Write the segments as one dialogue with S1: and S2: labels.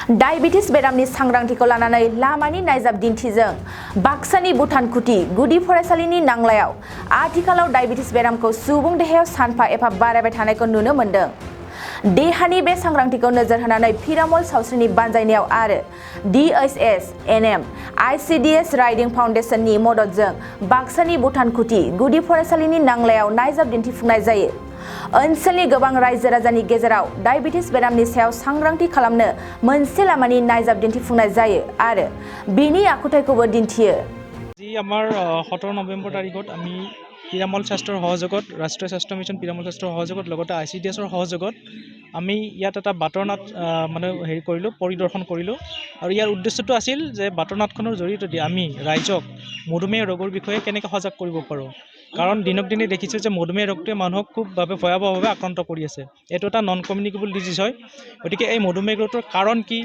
S1: Diabetes बेरामनि सांग्रांथिखौ लानानै लामानि नायजाब दिन्थिजों बाक्सानि भुटानकुटी गुदि फरायसालिनि नांलायाव आथिखालाव डायबिटिस बेरामखौ सुबुं देहायाव सानफा एफा बारायबाय थानायखौ नुनो मोन्दों। देहानि बे सांग्रांथिखौ नोजोर होनानै पिरामल सावस्रिनि बानजायनायाव आरो DHS, NM, ICDS राइडिं फाउन्डेसननि मददजों बाक्सानि भुटानकुटी गुदि फरायसालिनि नांलायाव नायजाब दिन्थिफुंनाय जायो। ओनसोलनि गोबां रायजो राजानि गेजेराव डायबिटिस बेरामनि सायाव सांग्रांथि खालामनो मोनसे लामानि नायजाब दिन्थिफुंनाय जायो आरो बिनि आखुथायखौबो दिन्थियो।
S2: जी आमार 17 नवेम्बर तारिखत आमी पिरामल शास्त्ৰৰ সহযোগত ৰাষ্ট্ৰীয় স্বাস্থ্য মিছন পিৰামল শাস্ত্ৰৰ সহযোগত লগতে ICDSৰ সহযোগত আমি ইয়াত এটা বাটৰ নাট মানে হেৰি কৰিলোঁ পৰিদৰ্শন কৰিলোঁ আৰু ইয়াৰ উদ্দেশ্যটো আছিল যে বাটৰ নাটখনৰ জৰিয়তে আমি ৰাইজক মধুমেহ ৰোগৰ বিষয়ে কেনেকৈ সজাগ কৰিব পাৰোঁ। কাৰণ দিনক দিনে দেখিছোঁ যে মধুমেহ ৰোগটোৱে মানুহক খুবভাৱে ভয়াৱহভাৱে আক্ৰান্ত কৰি আছে। এইটো এটা নন কমিউনিকেবল ডিজিজ হয়। গতিকে এই মধুমেহ ৰোগটোৰ কাৰণ কি,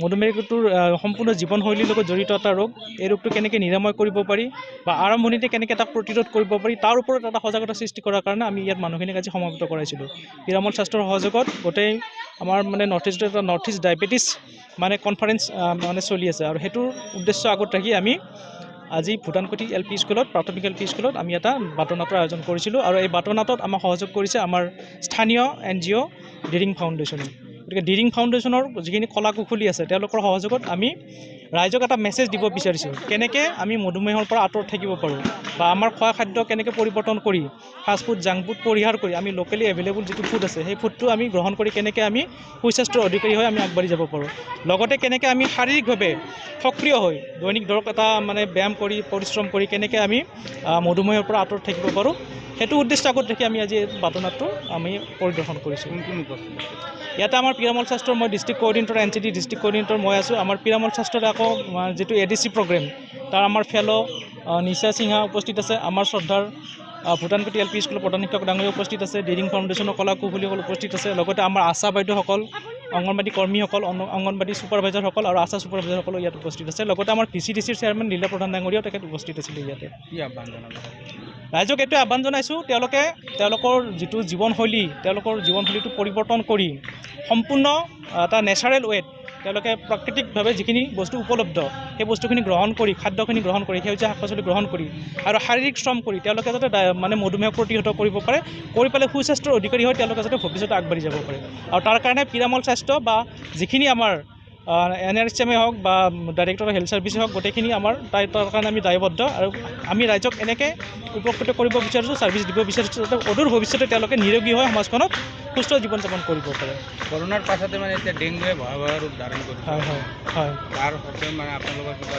S2: মধুমেহ ৰোগটোৰ সম্পূৰ্ণ জীৱনশৈলীৰ লগত জড়িত এটা ৰোগ, এই ৰোগটো কেনেকৈ নিৰাময় কৰিব পাৰি বা আৰম্ভণিতে কেনেকৈ তাক প্ৰতিৰোধ কৰিব পাৰি তাৰ ওপৰত এটা সজাগতা সৃষ্টি কৰাৰ কাৰণে আমি ইয়াত মানুহখিনিক আজি সমাবেত কৰাইছিলোঁ। পিৰামল শাস্ত্ৰৰ সহযোগত গোটেই আমাৰ মানে নৰ্থ ইষ্ট ডায়েবেটিছ মানে কনফাৰেঞ্চ মানে চলি আছে আৰু সেইটোৰ উদ্দেশ্য আগত ৰাখি আমি আজি ভুটানকুটি LP স্কুলত প্ৰাথমিক LP স্কুলত আমি এটা বাটৰ নাটৰ আয়োজন কৰিছিলোঁ আৰু এই বাটৰ নাটত আমাক সহযোগ কৰিছে আমাৰ স্থানীয় NGO ডিৰিং ফাউণ্ডেশ্যনে। গতিকে ডিৰিং ফাউণ্ডেশ্যনৰ যিখিনি কলা কুশলী আছে তেওঁলোকৰ সহযোগত আমি ৰাইজক এটা মেছেজ দিব বিচাৰিছোঁ কেনেকৈ আমি মধুমেহৰ পৰা আঁতৰত থাকিব পাৰোঁ বা আমাৰ খোৱা খাদ্য কেনেকৈ পৰিৱৰ্তন কৰি ফাষ্টফুড জাংক ফুড পৰিহাৰ কৰি আমি লোকেলি এভেইলেবল যিটো ফুড আছে সেই ফুডটো আমি গ্ৰহণ কৰি কেনেকৈ আমি সুস্বাস্থ্যৰ অধিকাৰী হৈ আমি আগবাঢ়ি যাব পাৰোঁ। লগতে কেনেকৈ আমি শাৰীৰিকভাৱে সক্ৰিয় হৈ দৈনিক ধৰক এটা মানে ব্যায়াম কৰি পৰিশ্ৰম কৰি কেনেকৈ আমি মধুমেহৰ পৰা আঁতৰত থাকিব পাৰোঁ সেইটো উদ্দেশ্য আগত ৰাখি আমি আজি বাটৰ নাটটো আমি পৰিদৰ্শন কৰিছোঁ। ইয়াতে আমাৰ পিৰামল শাস্ত্ৰৰ মই district coordinator NCD district coordinator মই আছোঁ। আমাৰ পিৰামল শাস্ত্ৰত আকৌ যিটো ADC প্ৰগ্ৰেম তাৰ আমাৰ ফেল' নিশা সিংহা উপস্থিত আছে। আমাৰ শ্ৰদ্ধাৰ ভুটানকুটি LP স্কুলৰ প্ৰধান শিক্ষক ডাঙৰীয়া উপস্থিত আছে। ডিৰিং ফাউণ্ডেশ্যনৰ কলা কুশলীসকল উপস্থিত আছে। লগতে আমাৰ আশা বাইদেউসকল, অংগনবাদী কৰ্মীসকল, অংগনবাদী ছুপাৰভাইজাৰসকল আৰু আশা ছুপাৰভাইজাৰসকলো ইয়াত উপস্থিত আছে। লগতে আমাৰ VCDCৰ চেয়াৰমেন লীলা প্ৰধান ডাঙৰীয়াও তেখেত উপস্থিত আছিলে। ইয়াতে ৰাইজক এইটোৱে আহ্বান জনাইছোঁ তেওঁলোকৰ যিটো জীৱনশৈলী তেওঁলোকৰ জীৱনশৈলীটো পৰিৱৰ্তন কৰি সম্পূৰ্ণ এটা নেচাৰেল ৱেত তেওঁলোকে প্ৰাকৃতিকভাৱে যিখিনি বস্তু উপলব্ধ সেই বস্তুখিনি গ্ৰহণ কৰি খাদ্যখিনি গ্ৰহণ কৰি সেউজীয়া শাক পাচলি গ্ৰহণ কৰি আৰু শাৰীৰিক শ্ৰম কৰি তেওঁলোকে যাতে মানে মধুমেহ প্ৰতিহত কৰিব পাৰে, কৰি পেলাই সুস্বাস্থ্যৰ অধিকাৰী হৈ তেওঁলোকে যাতে ভৱিষ্যতে আগবাঢ়ি যাব পাৰে। আৰু তাৰ কাৰণে পিৰামল স্বাস্থ্য বা যিখিনি আমাৰ NRHMয়ে হওক বা ডাইৰেক্টৰ অফ হেল্থ ছাৰ্ভিচে হওক গোটেইখিনি আমাৰ তাৰ কাৰণে আমি দায়বদ্ধ আৰু আমি ৰাইজক এনেকৈ উপকৃত কৰিব বিচাৰিছোঁ, ছাৰ্ভিচ দিব বিচাৰিছোঁ যাতে অদূৰ ভৱিষ্যতে তেওঁলোকে নিৰোগী হৈ সমাজখনত সুস্থ জীৱন যাপন কৰিব পাৰে।
S3: কৰোণাৰ পাছতে মানে এতিয়া ডেংগুৱে ভয়াৱহ ৰূপ ধাৰণ কৰিছে। হয় তাৰ সৈতে মানে আপোনালোকৰ কিবা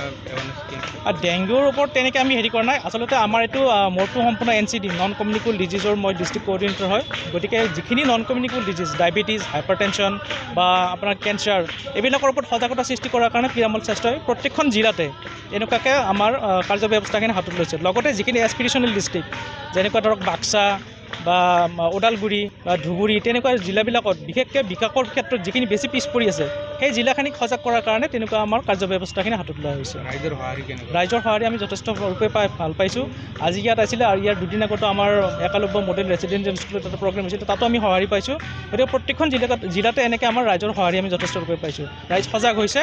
S2: আৰু ডেংগুৰ ওপৰত তেনেকৈ আমি হেৰি কৰা নাই। আচলতে আমাৰ এইটো মোৰটো সম্পূৰ্ণ NCD নন কমিউনিকেবল ডিজিজৰ মই ডিষ্ট্ৰিক্ট কোঅৰ্ডিনেটৰ হয়। গতিকে যিখিনি non communicable disease diabetes, hypertension বা আপোনাৰ কেঞ্চাৰ এইবিলাকৰ ওপৰত সজাগতা সৃষ্টি কৰাৰ কাৰণে পিৰামল স্বাস্থ্যই প্ৰত্যেকখন জিলাতে এনেকুৱাকৈ আমাৰ কাৰ্য ব্যৱস্থাখিনি হাতত লৈছে। লগতে যিখিনি এছপিৰেশ্যনেল ডিষ্ট্ৰিক্ট যেনেকুৱা ধৰক বাক্সা বা ওদালগুৰি বা ধুবুৰী তেনেকুৱা জিলাবিলাকত বিশেষকৈ বিকাশৰ ক্ষেত্ৰত যিখিনি বেছি পিছ পৰি আছে সেই জিলাখিনিক সজাগ কৰাৰ কাৰণে তেনেকুৱা আমাৰ কাৰ্য ব্যৱস্থাখিনি হাতত লোৱা হৈছে। ৰাইজৰ সঁহাৰি আমি যথেষ্ট ৰূপে ভাল পাইছোঁ। আজি ইয়াত আছিলে আৰু ইয়াৰ দুদিন আগতো আমাৰ একালব্য মডেল ৰেচিডেঞ্চিয়েল স্কুলত এটা প্ৰগ্ৰেম হৈছিলে, তাতো আমি সঁহাৰি পাইছোঁ। গতিকে প্ৰত্যেকখন জিলাতে এনেকৈ আমাৰ ৰাইজৰ সঁহাৰি আমি যথেষ্ট ৰূপে পাইছোঁ। ৰাইজ সজাগ হৈছে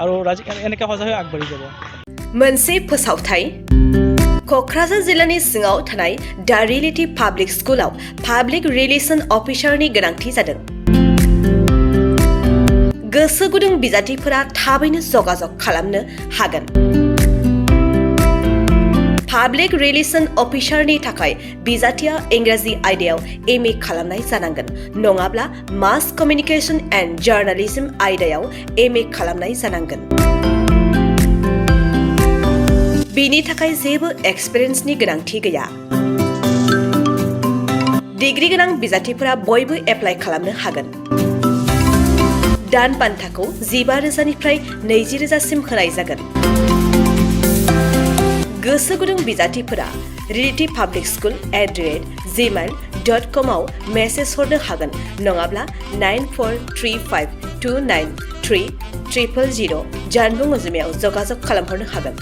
S2: আৰু ৰাইজ এনেকৈ সজাগ হৈ আগবাঢ়ি যাব।
S4: मोनसे फोसावथाय क'क्राझार जिल्लानि सिङाव थानाय दा रियेलिटी पाब्लिक स्कुलाव पाब्लिक रिलेशन अफिसारनि गोनांथि जादों। गोसो गुदुं बिजाथिफोरा थाबैनो जगाजग खालामनो हागोन। पाब्लिक रिलेशन अफिसारनि थाखाय बिजाथिया इंराजि आयदायाव MA खालामनाय जानांगोन, नङाब्ला मास कमिउनिकेशन एन्ड जार्नालिज्म आयदायाव MA खालामनाय जानांगोन। बिनि थाखाय जेबो एक्सपिरियेन्सनि गोनांथि गैया। डिग्री गोनां बिजाथिफोरा बयबो एप्लाइ खालामनो हागोन। दान बान्थाखौ 15,000निफ्राय 20,000सिम होनाय जागोन। गोसो गुदुं बिजाथिफोरा रियेलिटी पाब्लिक स्कुल @gmail.com आव मेसेज हरनो हागोन, नङाब्ला 9435293000 जानबुं अनजिमायाव जगाजग खालामहरनो हागोन।